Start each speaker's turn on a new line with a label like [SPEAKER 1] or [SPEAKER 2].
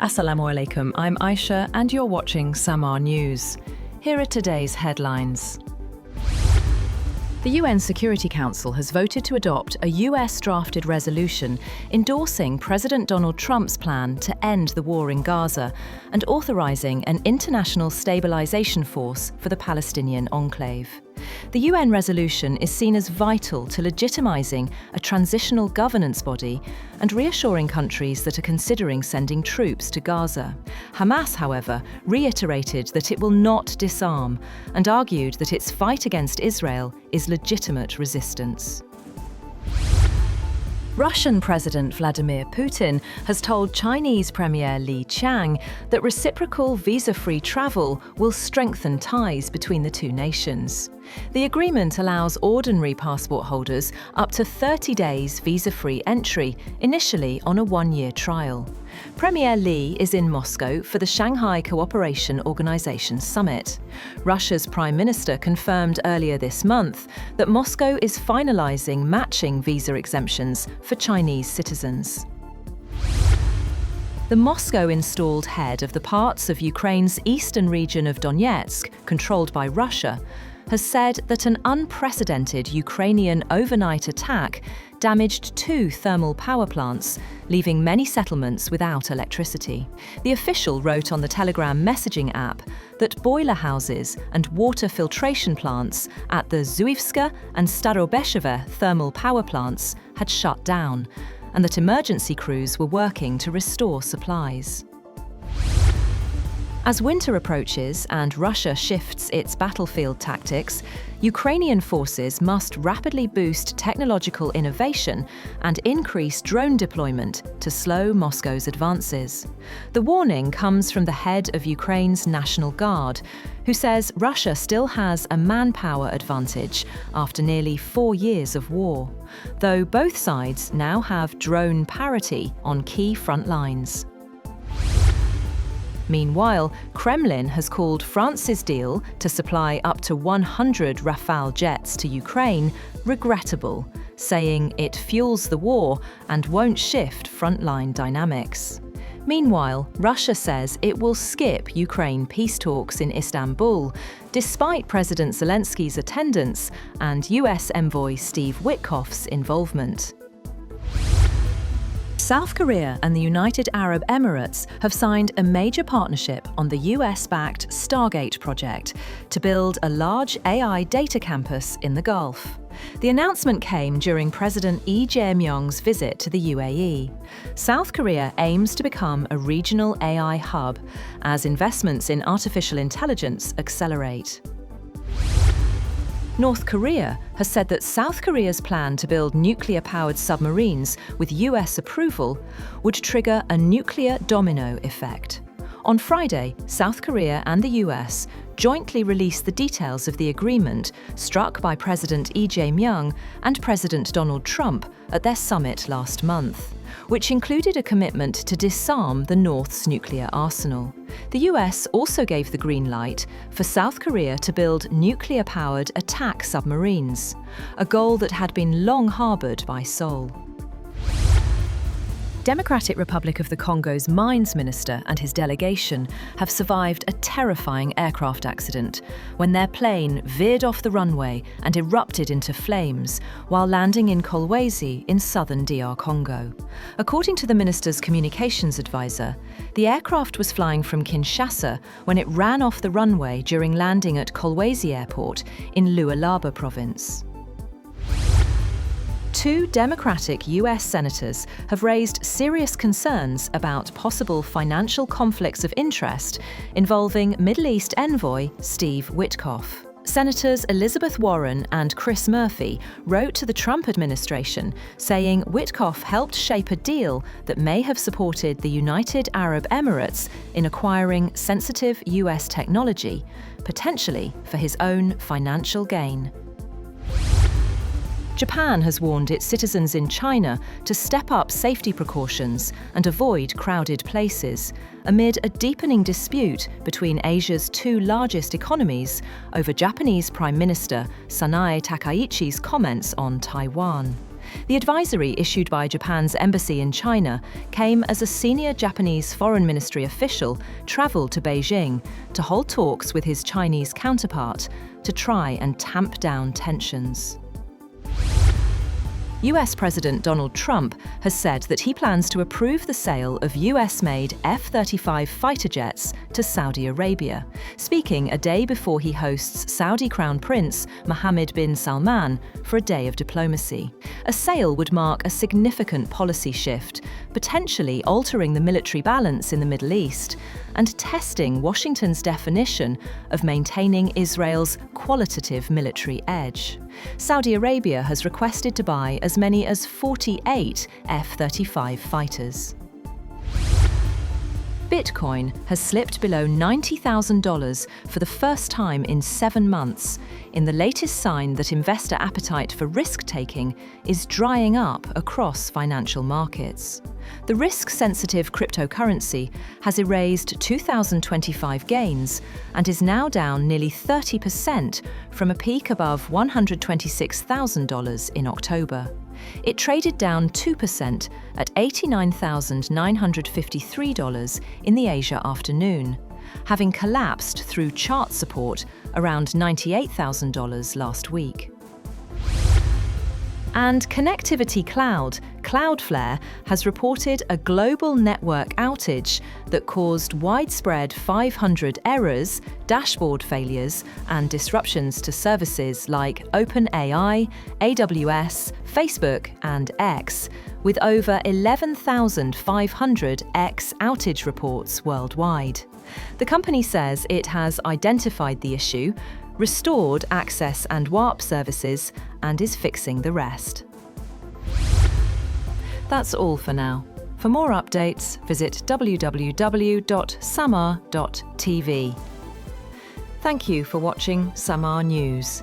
[SPEAKER 1] Assalamu alaikum, I'm Aisha and you're watching Samaa News. Here are today's headlines. The UN Security Council has voted to adopt a US-drafted resolution endorsing President Donald Trump's plan to end the war in Gaza and authorizing an international stabilization force for the Palestinian enclave. The UN resolution is seen as vital to legitimizing a transitional governance body and reassuring countries that are considering sending troops to Gaza. Hamas, however, reiterated that it will not disarm and argued that its fight against Israel is legitimate resistance. Russian President Vladimir Putin has told Chinese Premier Li Qiang that reciprocal visa-free travel will strengthen ties between the two nations. The agreement allows ordinary passport holders up to 30 days visa-free entry, initially on a one-year trial. Premier Li is in Moscow for the Shanghai Cooperation Organization Summit. Russia's Prime Minister confirmed earlier this month that Moscow is finalizing matching visa exemptions for Chinese citizens. The Moscow-installed head of the parts of Ukraine's eastern region of Donetsk, controlled by Russia, has said that an unprecedented Ukrainian overnight attack damaged 2 thermal power plants, leaving many settlements without electricity. The official wrote on the Telegram messaging app that boiler houses and water filtration plants at the Zuivska and Starobesheve thermal power plants had shut down, and that emergency crews were working to restore supplies. As winter approaches and Russia shifts its battlefield tactics, Ukrainian forces must rapidly boost technological innovation and increase drone deployment to slow Moscow's advances. The warning comes from the head of Ukraine's National Guard, who says Russia still has a manpower advantage after nearly 4 years of war, though both sides now have drone parity on key front lines. Meanwhile, Kremlin has called France's deal to supply up to 100 Rafale jets to Ukraine regrettable, saying it fuels the war and won't shift frontline dynamics. Meanwhile, Russia says it will skip Ukraine peace talks in Istanbul, despite President Zelensky's attendance and US envoy Steve Witkoff's involvement. South Korea and the United Arab Emirates have signed a major partnership on the US-backed Stargate project to build a large AI data campus in the Gulf. The announcement came during President Lee Jae-myung's visit to the UAE. South Korea aims to become a regional AI hub as investments in artificial intelligence accelerate. North Korea has said that South Korea's plan to build nuclear-powered submarines with US approval would trigger a nuclear domino effect. On Friday, South Korea and the US jointly released the details of the agreement struck by President Lee Jae-myung and President Donald Trump at their summit last month, which included a commitment to disarm the North's nuclear arsenal. The US also gave the green light for South Korea to build nuclear-powered attack submarines, a goal that had been long harbored by Seoul. Democratic Republic of the Congo's mines minister and his delegation have survived a terrifying aircraft accident when their plane veered off the runway and erupted into flames while landing in Kolwezi in southern DR Congo. According to the minister's communications advisor, the aircraft was flying from Kinshasa when it ran off the runway during landing at Kolwezi Airport in Lualaba province. 2 Democratic US senators have raised serious concerns about possible financial conflicts of interest involving Middle East envoy Steve Witkoff. Senators Elizabeth Warren and Chris Murphy wrote to the Trump administration saying Witkoff helped shape a deal that may have supported the United Arab Emirates in acquiring sensitive US technology, potentially for his own financial gain. Japan has warned its citizens in China to step up safety precautions and avoid crowded places, amid a deepening dispute between Asia's 2 largest economies over Japanese Prime Minister Sanae Takaichi's comments on Taiwan. The advisory issued by Japan's embassy in China came as a senior Japanese foreign ministry official travelled to Beijing to hold talks with his Chinese counterpart to try and tamp down tensions. US President Donald Trump has said that he plans to approve the sale of US-made F-35 fighter jets to Saudi Arabia, speaking a day before he hosts Saudi Crown Prince Mohammed bin Salman for a day of diplomacy. A sale would mark a significant policy shift, potentially altering the military balance in the Middle East and testing Washington's definition of maintaining Israel's qualitative military edge. Saudi Arabia has requested to buy as many as 48 F-35 fighters. Bitcoin has slipped below $90,000 for the first time in 7 months, in the latest sign that investor appetite for risk-taking is drying up across financial markets. The risk-sensitive cryptocurrency has erased 2025 gains and is now down nearly 30% from a peak above $126,000 in October. It traded down 2% at $89,953 in the Asia afternoon, having collapsed through chart support around $98,000 last week. And Connectivity Cloud, Cloudflare, has reported a global network outage that caused widespread 500 errors, dashboard failures, and disruptions to services like OpenAI, AWS, Facebook, and X, with over 11,500 X outage reports worldwide. The company says it has identified the issue, restored access and warp services, and is fixing the rest. That's all for now. For more updates, visit www.samaa.tv. Thank you for watching Samaa News.